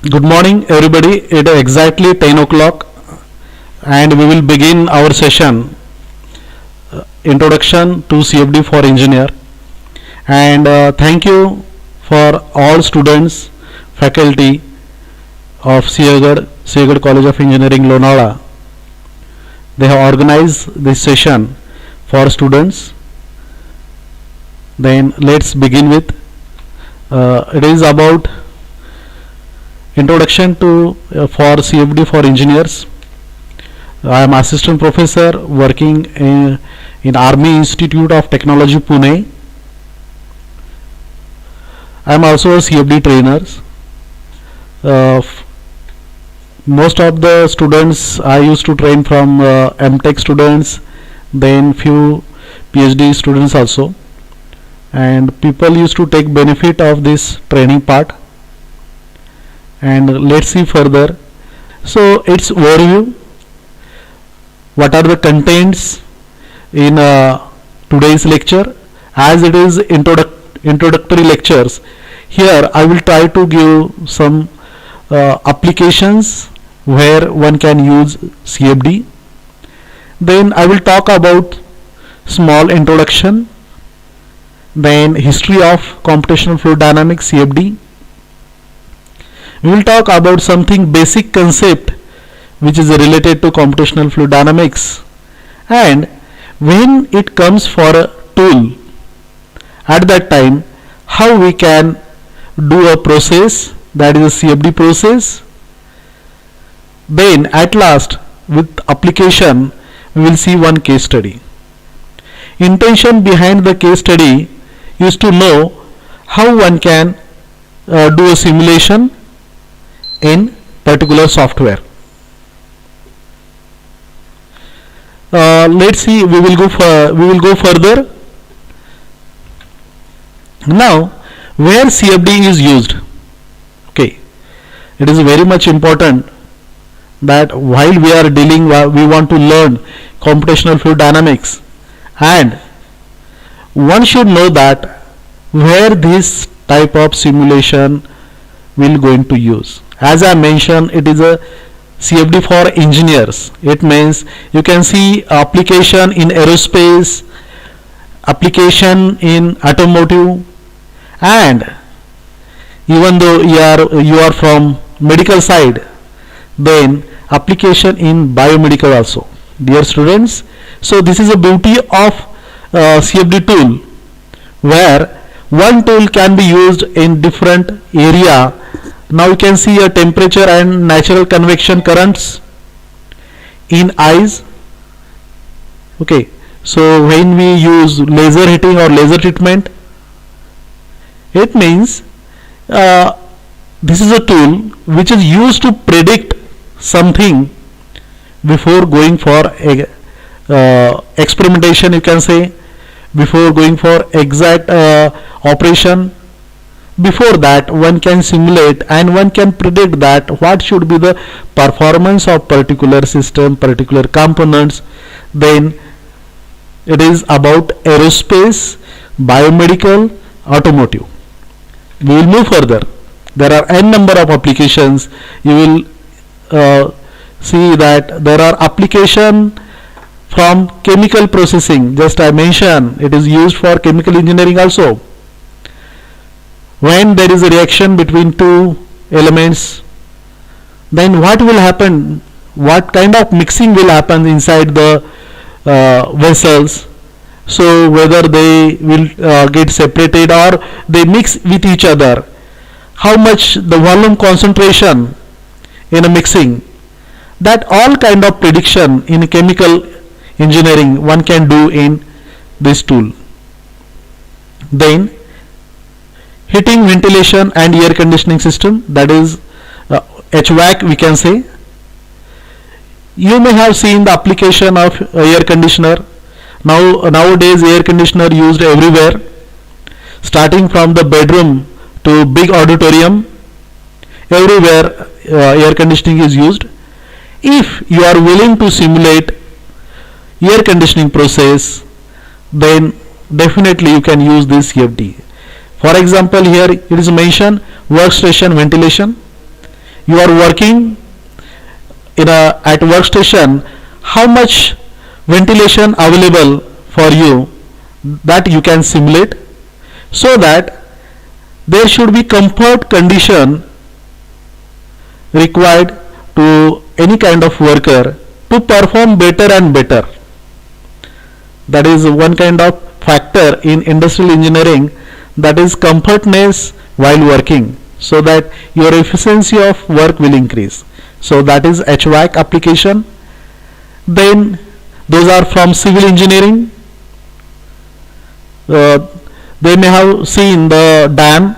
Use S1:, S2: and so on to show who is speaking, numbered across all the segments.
S1: Good morning, everybody. It is exactly 10 o'clock, and we will begin our session Introduction to CFD for Engineer. And thank you for all students, faculty of Siagarh College of Engineering, Lonavala. They have organized this session for students. Then let's begin with it is about introduction to for CFD for engineers. I am assistant professor working in Army Institute of Technology, Pune. I am also a CFD trainer. Most of the students I used to train from MTech students, then few PhD students also, and people used to take benefit of this training part. And let's see further. So it's overview. What are the contents in today's lecture? As it is introductory lectures, here I will try to give some applications where one can use CFD. Then I will talk about small introduction, then history of computational fluid dynamics CFD. We will talk about something basic concept which is related to computational fluid dynamics, and when it comes for a tool, at that time how we can do a process, that is a CFD process. Then at last with application we will see one case study. Intention behind the case study is to know how one can do a simulation in particular software. Let's see. We will go further. Now, where CFD is used? Okay, it is very much important that while we are dealing, we want to learn computational fluid dynamics, and one should know that where this type of simulation will going to use. As I mentioned, it is a CFD for engineers. It means you can see application in aerospace, application in automotive, and even though you are from medical side, then application in biomedical also. Dear students, so this is a beauty of CFD tool, where one tool can be used in different area. Now you can see a temperature and natural convection currents in eyes. Okay, so when we use laser heating or laser treatment, it means this is a tool which is used to predict something before going for experimentation, you can say, before going for exact operation. Before that one can simulate and one can predict that what should be the performance of particular system, particular components. Then it is about aerospace, biomedical, automotive. We will move further. There are n number of applications. You will see that there are application from chemical processing. Just I mentioned, it is used for chemical engineering also. When there is a reaction between two elements, then what will happen? What kind of mixing will happen inside the vessels? So whether they will get separated or they mix with each other, how much the volume concentration in a mixing, that all kind of prediction in chemical engineering one can do in this tool. Then heating, ventilation and air conditioning system, that is HVAC we can say. You may have seen the application of air conditioner. Nowadays air conditioner used everywhere, starting from the bedroom to big auditorium. Everywhere air conditioning is used. If you are willing to simulate air conditioning process, then definitely you can use this CFD. For example, here it is mentioned workstation ventilation. You are working at workstation. How much ventilation available for you, that you can simulate, so that there should be comfort condition required to any kind of worker to perform better and better. That is one kind of factor in industrial engineering, that is comfortness while working, so that your efficiency of work will increase. So that is HVAC application. Then those are from civil engineering. They may have seen the dam.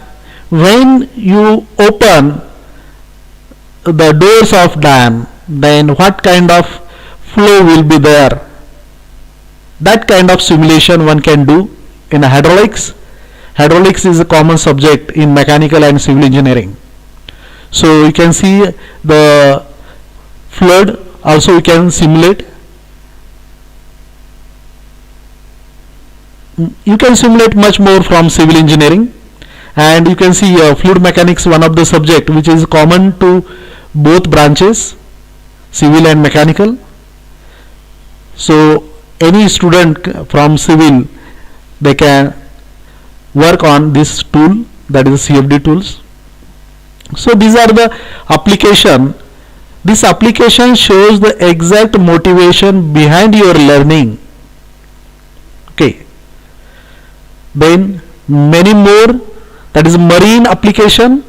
S1: When you open the doors of dam, then what kind of flow will be there? That kind of simulation one can do in hydraulics. Hydraulics is a common subject in mechanical and civil engineering. So you can see the flood also you can simulate. You can simulate much more from civil engineering, and you can see fluid mechanics, one of the subject which is common to both branches, civil and mechanical. So any student from civil, they can work on this tool, that is CFD tools. So these are the application. This application shows the exact motivation behind your learning. Okay. Then many more, that is marine application.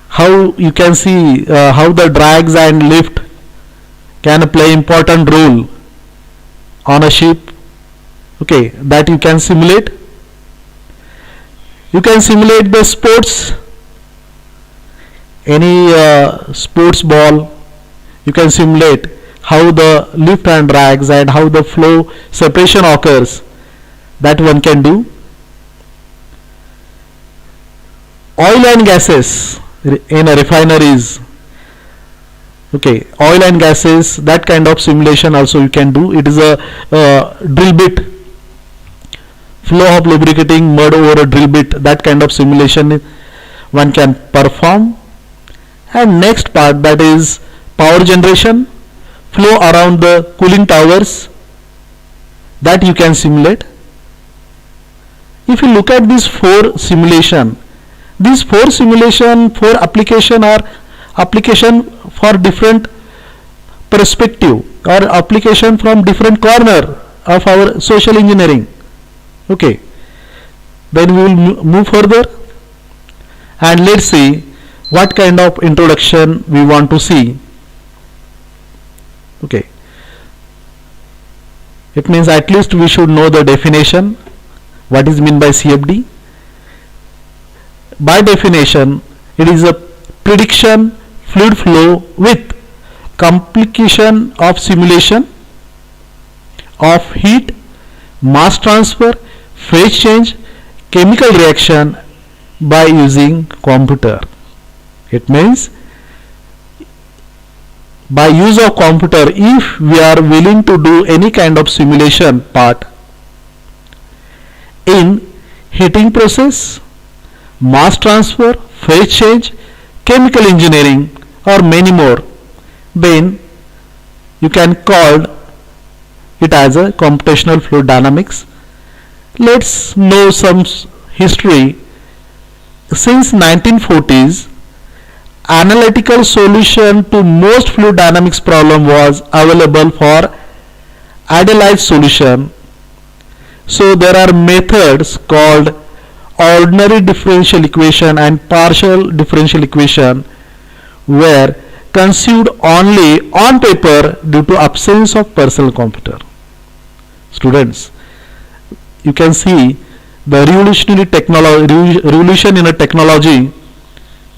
S1: How you can see how the drags and lift can play important role on a ship. Okay, that you can simulate. You can simulate the sports, any sports ball. You can simulate how the lift and drags and how the flow separation occurs. That one can do. Oil and gases in a refineries. Okay, oil and gases, that kind of simulation also you can do. It is a drill bit, flow of lubricating mud over a drill bit, that kind of simulation one can perform. And next part, that is power generation, flow around the cooling towers, that you can simulate. If you look at these four simulation, four application are application for different perspective or application from different corner of our social engineering. Okay, then we will move further and let's see what kind of introduction we want to see. Okay, it means at least we should know the definition, what is meant by CFD. By definition, it is a prediction fluid flow with complication of simulation of heat, mass transfer, phase change, chemical reaction by using computer. It means by use of computer, if we are willing to do any kind of simulation part in heating process, mass transfer, phase change, chemical engineering or many more, then you can call it as a computational fluid dynamics. Let's know some history. Since 1940s, analytical solution to most fluid dynamics problem was available for idealized solution. So there are methods called ordinary differential equation and partial differential equation were conceived only on paper due to absence of personal computer. Students, you can see the revolution in a technology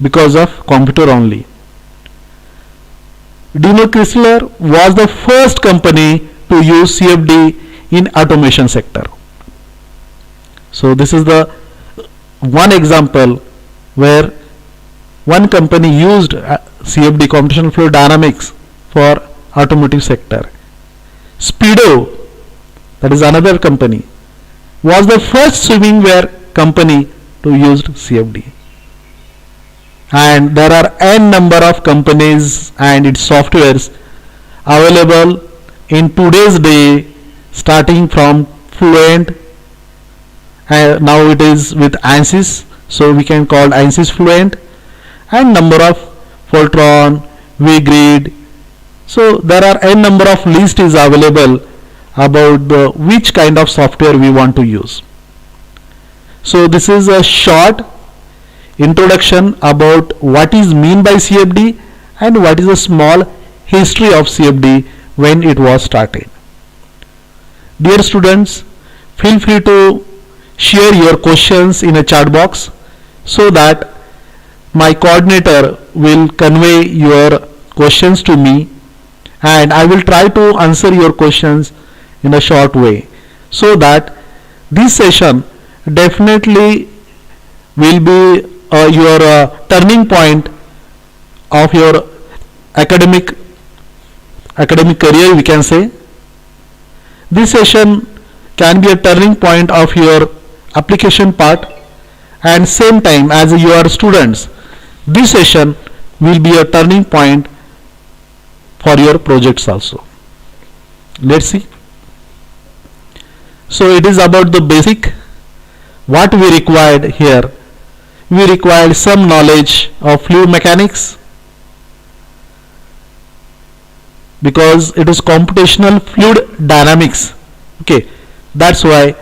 S1: because of computer only. Daimler Chrysler was the first company to use CFD in automation sector. So this is the one example where one company used CFD, computational fluid dynamics, for automotive sector. Speedo, that is another company, was the first swimwear company to use CFD. And there are n number of companies and its softwares available in today's day, starting from Fluent. Now it is with ANSYS, so we can call ANSYS Fluent, and number of Fortran, VGrid. So there are n number of list is available about which kind of software we want to use. So this is a short introduction about what is mean by CFD and what is a small history of CFD when it was started. Dear students, feel free to share your questions in a chat box so that my coordinator will convey your questions to me, and I will try to answer your questions in a short way, so that this session definitely will be your turning point of your academic career, we can say. This session can be a turning point of your application part, and same time as you are students, this session will be a turning point for your projects also. Let's see. So it is about the basic. What we required here, we required some knowledge of fluid mechanics, because it is computational fluid dynamics. Okay, that's why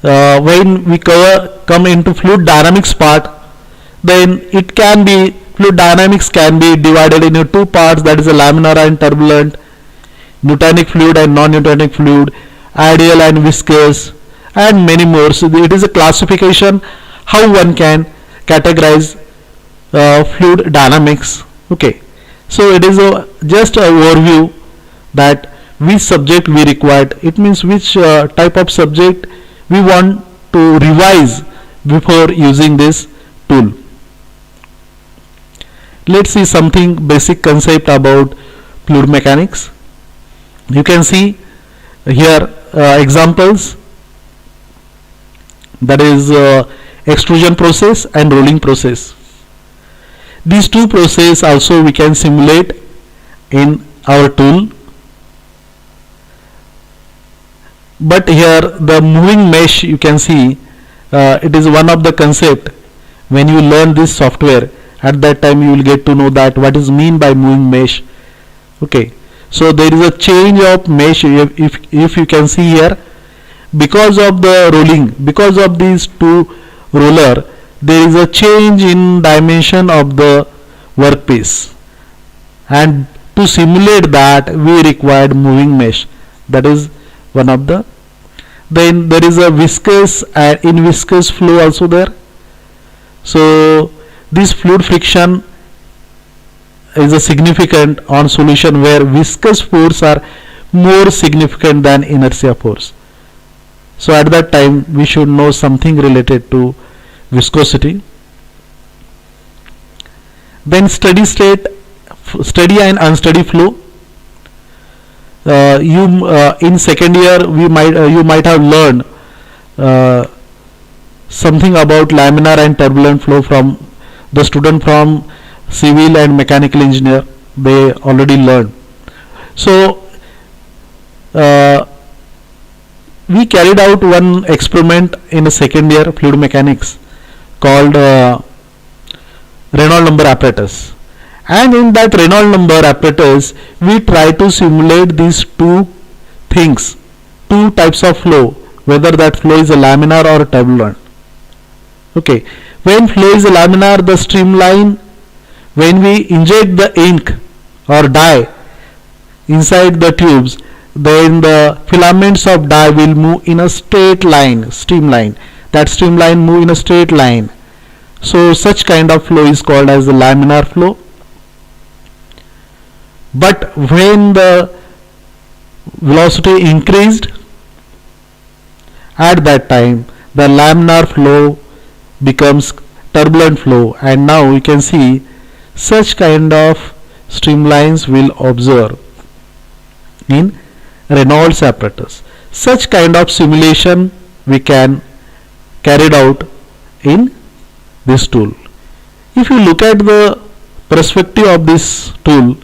S1: when we come into fluid dynamics part, then it can be, fluid dynamics can be divided into two parts, that is a laminar and turbulent, Newtonic fluid and non-Newtonic fluid, ideal and viscous, and many more. So it is a classification how one can categorize fluid dynamics. Okay, so it is just a overview that which subject we required. It means which type of subject we want to revise before using this tool. Let's see something basic concept about fluid mechanics. You can see here examples, that is extrusion process and rolling process. These two processes also we can simulate in our tool, but here the moving mesh, you can see it is one of the concept. When you learn this software, at that time you will get to know that what is mean by moving mesh. Okay, so there is a change of mesh. If you can see here, because of the rolling, because of these two roller, there is a change in dimension of the workpiece, and to simulate that we required moving mesh. That is one of the. Then there is a viscous and inviscous flow also there. So this fluid friction is a significant on solution where viscous force are more significant than inertia force. So at that time we should know something related to viscosity. Then steady state, steady and unsteady flow. In second year you might have learned something about laminar and turbulent flow from the student from civil and mechanical engineer. They already learned. So we carried out one experiment in the second year fluid mechanics called Reynolds number apparatus, and in that Reynolds number apparatus we try to simulate these two things, two types of flow, whether that flow is a laminar or a turbulent. Okay, when flow is a laminar, the streamline, when we inject the ink or dye inside the tubes, then the filaments of dye will move in a straight line, streamline. That streamline move in a straight line. So such kind of flow is called as the laminar flow. But when the velocity increased, at that time the laminar flow becomes turbulent flow, and now you can see such kind of streamlines will observe in Reynolds apparatus. Such kind of simulation we can carried out in this tool. If you look at the perspective of this tool,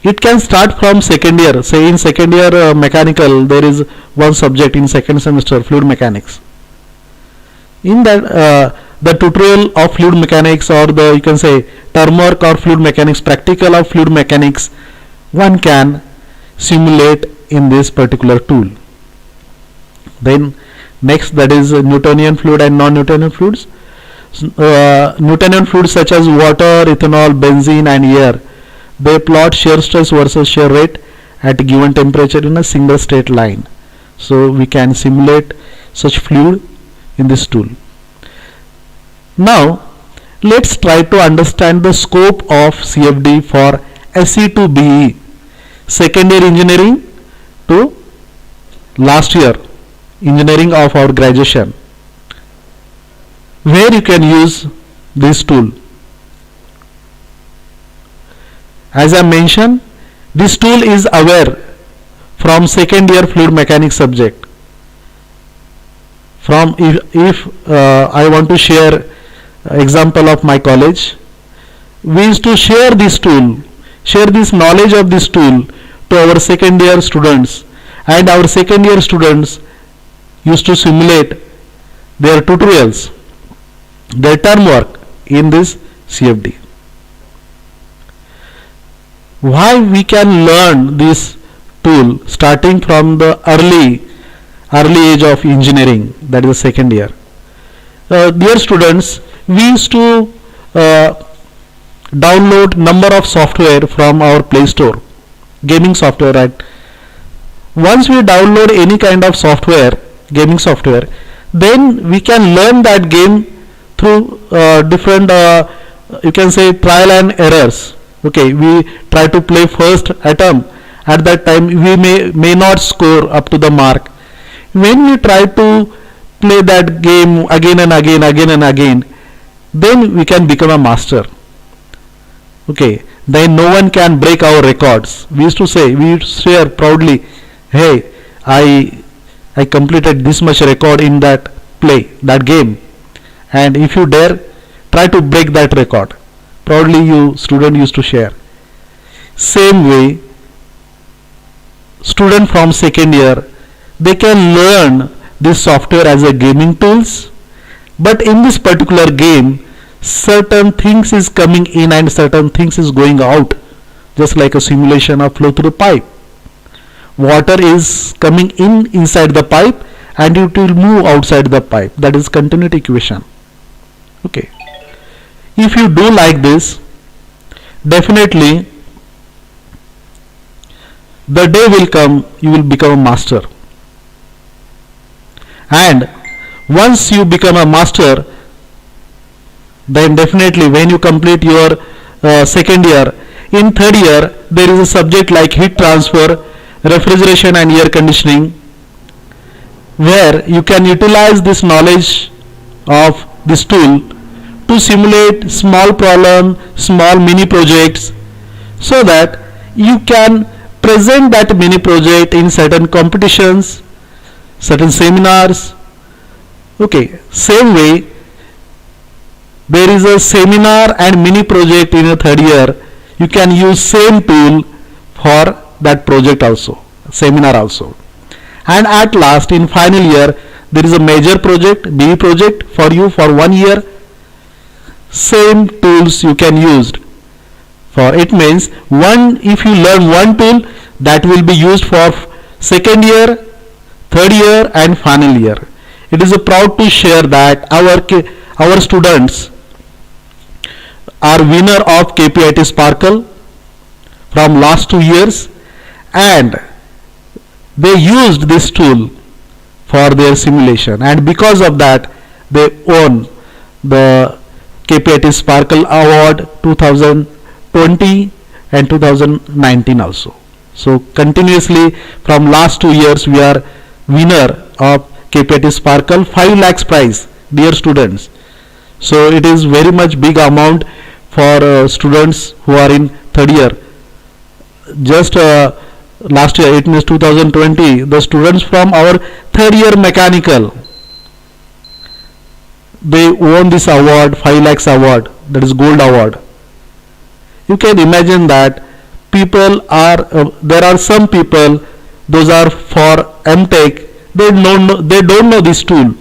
S1: it can start from second year. Say in second year mechanical, there is one subject in second semester, fluid mechanics. In that the tutorial of fluid mechanics, or the, you can say, term work or fluid mechanics, practical of fluid mechanics, one can simulate in this particular tool. Then next, that is Newtonian fluid and non-Newtonian fluids. Newtonian fluids such as water, ethanol, benzene and air, they plot shear stress versus shear rate at a given temperature in a single straight line. So we can simulate such fluid in this tool. Now let's try to understand the scope of CFD for SE to BE, second year engineering to last year engineering of our graduation, where you can use this tool. As I mentioned, this tool is aware from second year fluid mechanics subject. From if I want to share example of my college, we used to share this tool, share this knowledge of this tool to our second year students, and our second year students used to simulate their tutorials, their term work in this CFD. Why we can learn this tool starting from the early age of engineering, that is the second year. Dear students, we used to download number of software from our Play Store, gaming software, right? Once we download any kind of software, gaming software, then we can learn that game through different you can say trial and errors. Okay, we try to play first attempt. At that time we may not score up to the mark. When we try to play that game again and again, then we can become a master. Okay, then no one can break our records. We used to say, we used to share proudly, hey, I completed this much record in that play, that game, and if you dare, try to break that record. Proudly you student used to share. Same way, student from second year, they can learn this software as a gaming tools, but in this particular game, certain things is coming in and certain things is going out, just like a simulation of flow through pipe. Water is coming in inside the pipe and it will move outside the pipe. That is continuity equation. Okay. If you do like this, definitely the day will come you will become a master. And once you become a master, then definitely when you complete your second year, in third year there is a subject like heat transfer, refrigeration and air conditioning, where you can utilize this knowledge of this tool to simulate small problem, small mini projects, so that you can present that mini project in certain competitions, certain seminars. Okay, same way there is a seminar and mini project in a third year, you can use same tool for that project also, seminar also. And at last in final year there is a major project, BE project for you for 1 year. Same tools you can use for. It means if you learn one tool, that will be used for second year, third year and final year. It is a proud to share that our students are winner of KPIT Sparkle from last 2 years, and they used this tool for their simulation, and because of that they won the KPIT Sparkle Award 2020 and 2019 also. So continuously from last 2 years we are winner of KPIT Sparkle 5 lakhs prize, dear students. So it is very much big amount for students who are in third year. Just last year, it means 2020, the students from our third year mechanical, they won this award, 5 lakhs award, that is gold award. You can imagine that people are, there are some people, those are for MTech, they don't know this tool.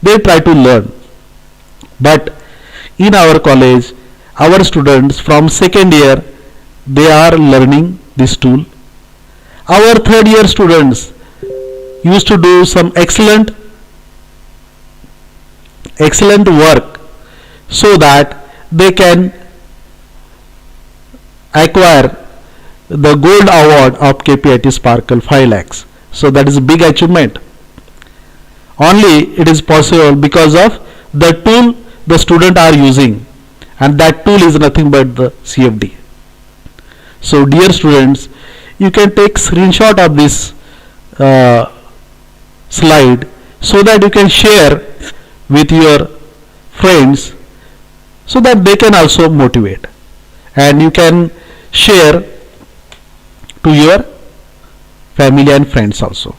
S1: They try to learn. But in our college, our students from second year, they are learning this tool. Our third year students used to do some excellent work so that they can acquire the gold award of KPIT Sparkle 5 lakhs. So that is a big achievement. Only it is possible because of the tool the student are using, and that tool is nothing but the CFD. So dear students, you can take screenshot of this slide so that you can share with your friends so that they can also motivate, and you can share to your family and friends also.